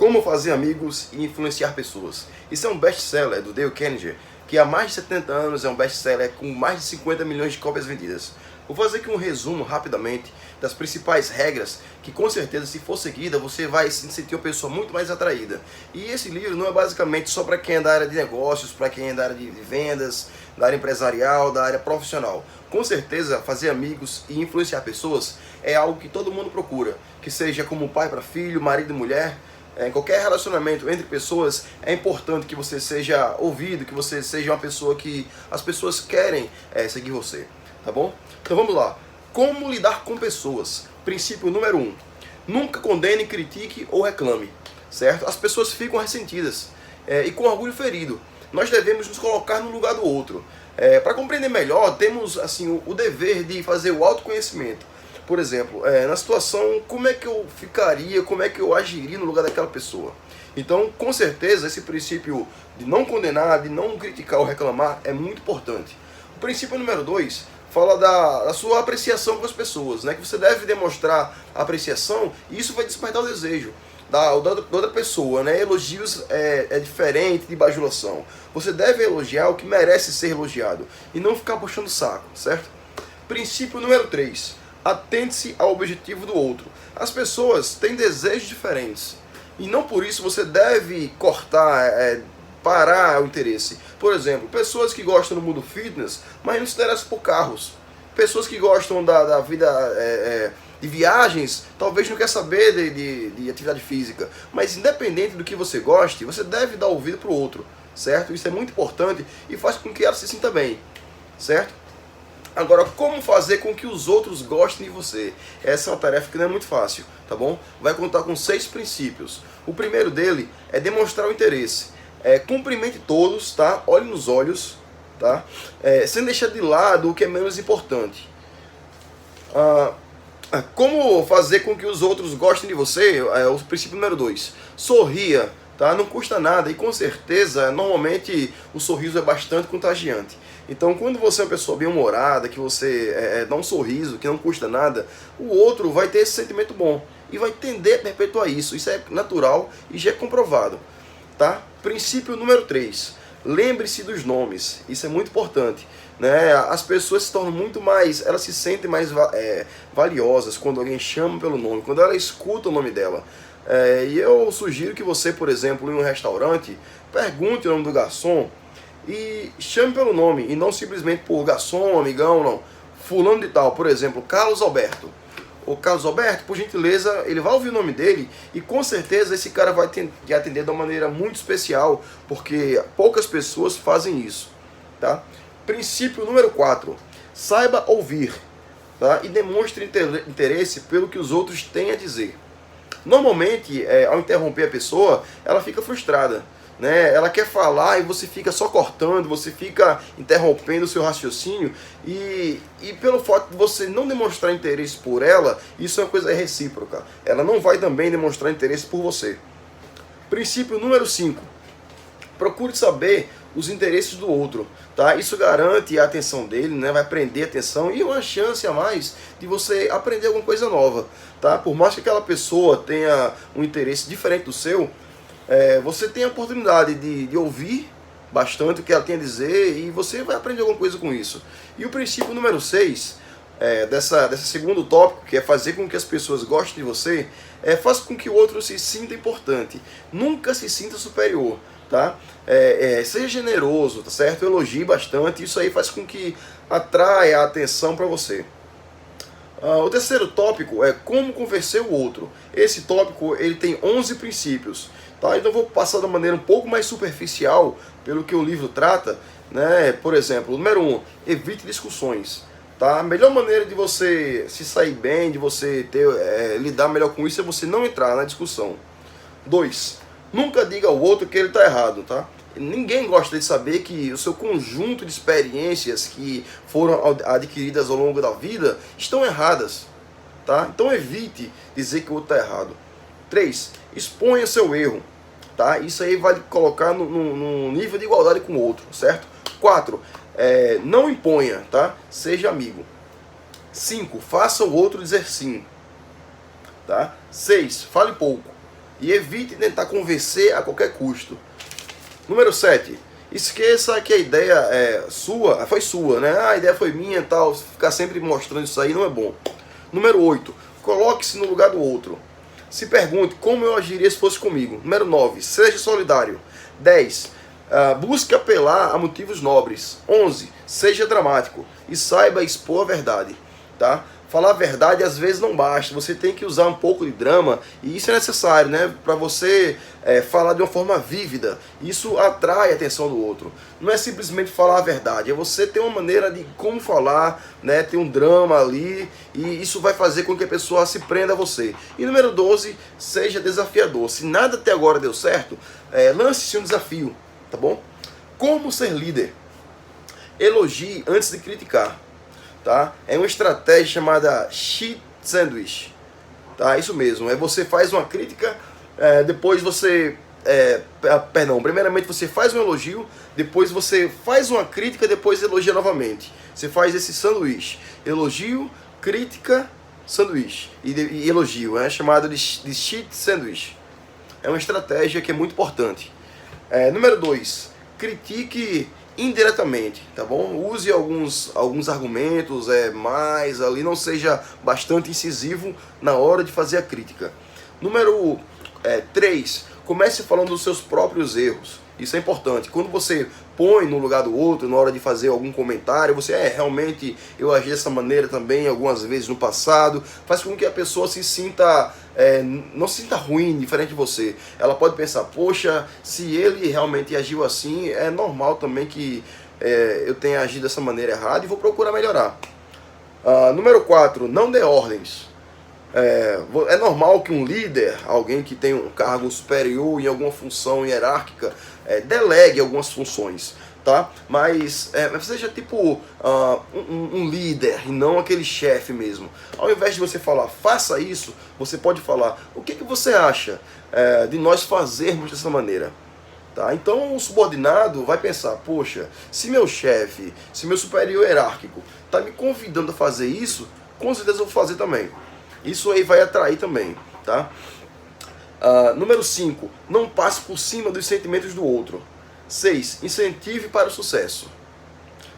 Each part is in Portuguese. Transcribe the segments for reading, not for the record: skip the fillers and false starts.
Como Fazer Amigos e Influenciar Pessoas. Isso é um best-seller do Dale Carnegie, que há mais de 70 anos é um best-seller com mais de 50 milhões de cópias vendidas. Vou fazer aqui um resumo rapidamente das principais regras que, com certeza, se for seguida, você vai se sentir uma pessoa muito mais atraída. E esse livro não é basicamente só para quem é da área de negócios, para quem é da área de vendas, da área empresarial, da área profissional. Com certeza, fazer amigos e influenciar pessoas é algo que todo mundo procura, que seja como pai para filho, marido e mulher. Em qualquer relacionamento entre pessoas, é importante que você seja ouvido, que você seja uma pessoa que as pessoas querem seguir você, tá bom? Então vamos lá. Como lidar com pessoas? Princípio número 1. Nunca condene, critique ou reclame, certo? As pessoas ficam ressentidas e com orgulho ferido. Nós devemos nos colocar no lugar do outro. Para compreender melhor, temos assim o dever de fazer o autoconhecimento. Por exemplo, na situação, como é que eu ficaria, como é que eu agiria no lugar daquela pessoa? Então, com certeza, esse princípio de não condenar, de não criticar ou reclamar é muito importante. O princípio número 2 fala da sua apreciação com as pessoas, né? Que você deve demonstrar apreciação e isso vai despertar o desejo da outra pessoa, né? Elogios é diferente de bajulação. Você deve elogiar o que merece ser elogiado e não ficar puxando o saco, certo? Princípio número 3. Atente-se ao objetivo do outro. As pessoas têm desejos diferentes e não por isso você deve cortar, parar o interesse. Por exemplo, pessoas que gostam do mundo fitness, mas não se interessam por carros. Pessoas que gostam da vida de viagens, talvez não quer saber de atividade física. Mas independente do que você goste, você deve dar ouvido para o outro, certo? Isso é muito importante e faz com que ela se sinta bem, certo? Agora, como fazer com que os outros gostem de você? Essa é uma tarefa que não é muito fácil, tá bom? Vai contar com 6 princípios. O primeiro dele é demonstrar o interesse. Cumprimente todos, tá? Olhe nos olhos, tá? Sem deixar de lado o que é menos importante. Como fazer com que os outros gostem de você? É o princípio número 2. Sorria, tá? Não custa nada e com certeza, normalmente, o sorriso é bastante contagiante. Então, quando você é uma pessoa bem-humorada, que você dá um sorriso, que não custa nada, o outro vai ter esse sentimento bom e vai tender a perpetuar isso. Isso é natural e já é comprovado, tá? Princípio número 3. Lembre-se dos nomes. Isso é muito importante, né? As pessoas se tornam muito mais, elas se sentem mais valiosas quando alguém chama pelo nome, quando ela escuta o nome dela. E eu sugiro que você, por exemplo, em um restaurante, pergunte o nome do garçom e chame pelo nome, e não simplesmente por garçom, amigão, não. Fulano de tal, por exemplo, Carlos Alberto. O Carlos Alberto, por gentileza, ele vai ouvir o nome dele e com certeza esse cara vai te atender de uma maneira muito especial, porque poucas pessoas fazem isso, tá? Princípio número 4. Saiba ouvir, tá? E demonstre interesse pelo que os outros têm a dizer. Normalmente, ao interromper a pessoa, ela fica frustrada, né? Ela quer falar e você fica só cortando, você fica interrompendo o seu raciocínio e pelo fato de você não demonstrar interesse por ela, isso é uma coisa recíproca. Ela não vai também demonstrar interesse por você. Princípio número 5. Procure saber os interesses do outro, tá? Isso garante a atenção dele, né? Vai prender a atenção e uma chance a mais de você aprender alguma coisa nova, tá? Por mais que aquela pessoa tenha um interesse diferente do seu, você tem a oportunidade de ouvir bastante o que ela tem a dizer e você vai aprender alguma coisa com isso. E o princípio número 6, desse segundo tópico, que é fazer com que as pessoas gostem de você, faça com que o outro se sinta importante. Nunca se sinta superior, tá? Seja generoso, tá certo? Elogie bastante, isso aí faz com que atraia a atenção para você. O terceiro tópico é como convencer o outro. Esse tópico ele tem 11 princípios. Tá? Então eu vou passar de uma maneira um pouco mais superficial pelo que o livro trata, né? Por exemplo, número 1, evite discussões. Tá? A melhor maneira de você se sair bem, de você lidar melhor com isso é você não entrar na discussão. 2, nunca diga ao outro que ele está errado. Tá? Ninguém gosta de saber que o seu conjunto de experiências que foram adquiridas ao longo da vida estão erradas. Tá? Então evite dizer que o outro está errado. 3, exponha seu erro. Tá? Isso aí vai colocar no nível de igualdade com o outro, certo? 4, não imponha, tá? Seja amigo. 5, faça o outro dizer sim. Tá? 6, fale pouco. e evite tentar convencer a qualquer custo. Número 7. Esqueça que a ideia é sua, foi sua, né? A ideia foi minha e tal. Ficar sempre mostrando isso aí não é bom. Número 8. Coloque-se no lugar do outro. Se pergunte como eu agiria se fosse comigo. Número 9. Seja solidário. 10. Busque apelar a motivos nobres. 11. Seja dramático e saiba expor a verdade. Tá? Falar a verdade às vezes não basta, você tem que usar um pouco de drama, e isso é necessário, né? Para você falar de uma forma vívida. Isso atrai a atenção do outro. Não é simplesmente falar a verdade, é você ter uma maneira de como falar, né? Ter um drama ali, e isso vai fazer com que a pessoa se prenda a você. E número 12, seja desafiador. Se nada até agora deu certo, lance-se um desafio, tá bom? Como ser líder? Elogie antes de criticar. Tá? É uma estratégia chamada cheat sandwich, tá? Isso mesmo, você faz uma crítica, depois você, primeiramente você faz um elogio, depois você faz uma crítica, depois elogia novamente. Você faz esse sanduíche, elogio, crítica, sanduíche e elogio, é chamado de cheat sandwich. É uma estratégia que é muito importante. Número 2, critique indiretamente, tá bom? Use alguns argumentos mais ali, não seja bastante incisivo na hora de fazer a crítica. Número 3, comece falando dos seus próprios erros. Isso é importante. Quando você põe no lugar do outro, na hora de fazer algum comentário, você realmente eu agi dessa maneira também algumas vezes no passado, faz com que a pessoa se sinta, não se sinta ruim, diferente de você. Ela pode pensar, poxa, se ele realmente agiu assim, é normal também que eu tenha agido dessa maneira errada e vou procurar melhorar. Número 4, não dê ordens. É normal que um líder, alguém que tem um cargo superior em alguma função hierárquica, delegue algumas funções, tá? Mas seja tipo um líder e não aquele chefe mesmo. Ao invés de você falar, faça isso, você pode falar, o que você acha de nós fazermos dessa maneira? Tá? Então o subordinado vai pensar, poxa, se meu chefe, se meu superior hierárquico está me convidando a fazer isso, com certeza eu vou fazer também. Isso aí vai atrair também, tá? Número 5, não passe por cima dos sentimentos do outro. 6, incentive para o sucesso.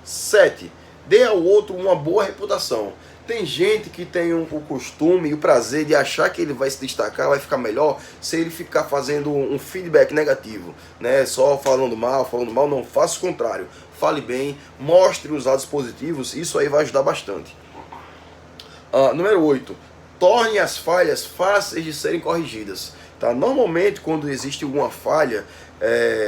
7, dê ao outro uma boa reputação. Tem gente que tem o costume e o prazer de achar que ele vai se destacar, vai ficar melhor, se ele ficar fazendo um feedback negativo, né? Só falando mal, não, faça o contrário. Fale bem, mostre os lados positivos, isso aí vai ajudar bastante. Número 8, torne as falhas fáceis de serem corrigidas. Tá? Normalmente, quando existe alguma falha,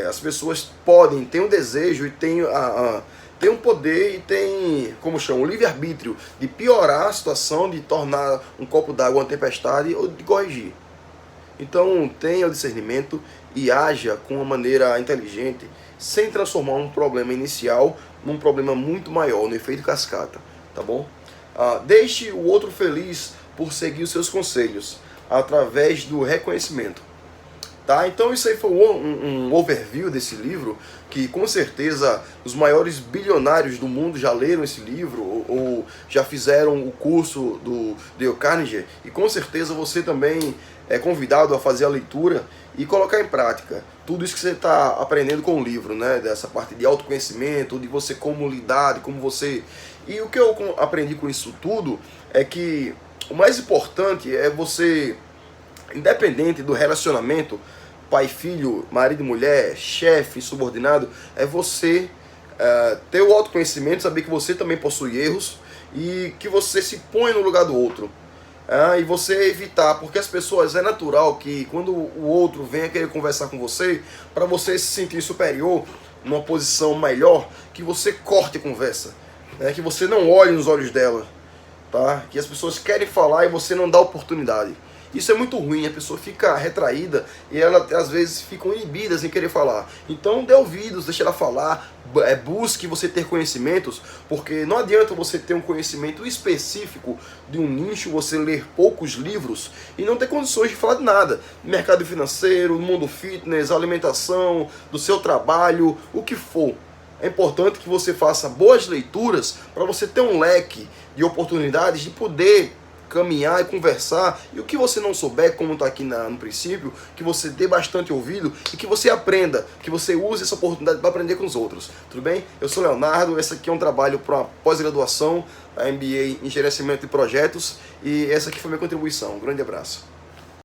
as pessoas podem, têm um desejo e têm um poder e tem, como chama, o livre-arbítrio de piorar a situação, de tornar um copo d'água uma tempestade ou de corrigir. Então, tenha o discernimento e haja com uma maneira inteligente, sem transformar um problema inicial num problema muito maior, no efeito cascata. Tá bom? Deixe o outro feliz por seguir os seus conselhos, através do reconhecimento. Tá? Então isso aí foi um overview desse livro, que com certeza os maiores bilionários do mundo já leram esse livro, ou já fizeram o curso do Dale Carnegie, e com certeza você também é convidado a fazer a leitura e colocar em prática tudo isso que você está aprendendo com o livro, né? Dessa parte de autoconhecimento, de você como lidar, de como você... E o que eu aprendi com isso tudo é que o mais importante é você, independente do relacionamento, pai, filho, marido e mulher, chefe, subordinado, é você ter o autoconhecimento, saber que você também possui erros e que você se põe no lugar do outro. E você evitar, porque as pessoas, é natural que quando o outro venha querer conversar com você, para você se sentir superior, numa posição melhor, que você corte a conversa, né? Que você não olhe nos olhos dela. Tá? Que as pessoas querem falar e você não dá oportunidade. Isso é muito ruim, a pessoa fica retraída e ela às vezes ficam inibidas em querer falar. Então dê ouvidos, deixe ela falar, busque você ter conhecimentos, porque não adianta você ter um conhecimento específico de um nicho, você ler poucos livros e não ter condições de falar de nada. Mercado financeiro, mundo fitness, alimentação, do seu trabalho, o que for. É importante que você faça boas leituras para você ter um leque de oportunidades de poder caminhar e conversar, e o que você não souber, como está aqui no princípio, que você dê bastante ouvido e que você aprenda, que você use essa oportunidade para aprender com os outros, tudo bem? Eu sou Leonardo, esse aqui é um trabalho para uma pós-graduação, a MBA em Gerenciamento de Projetos, e essa aqui foi minha contribuição. Um grande abraço.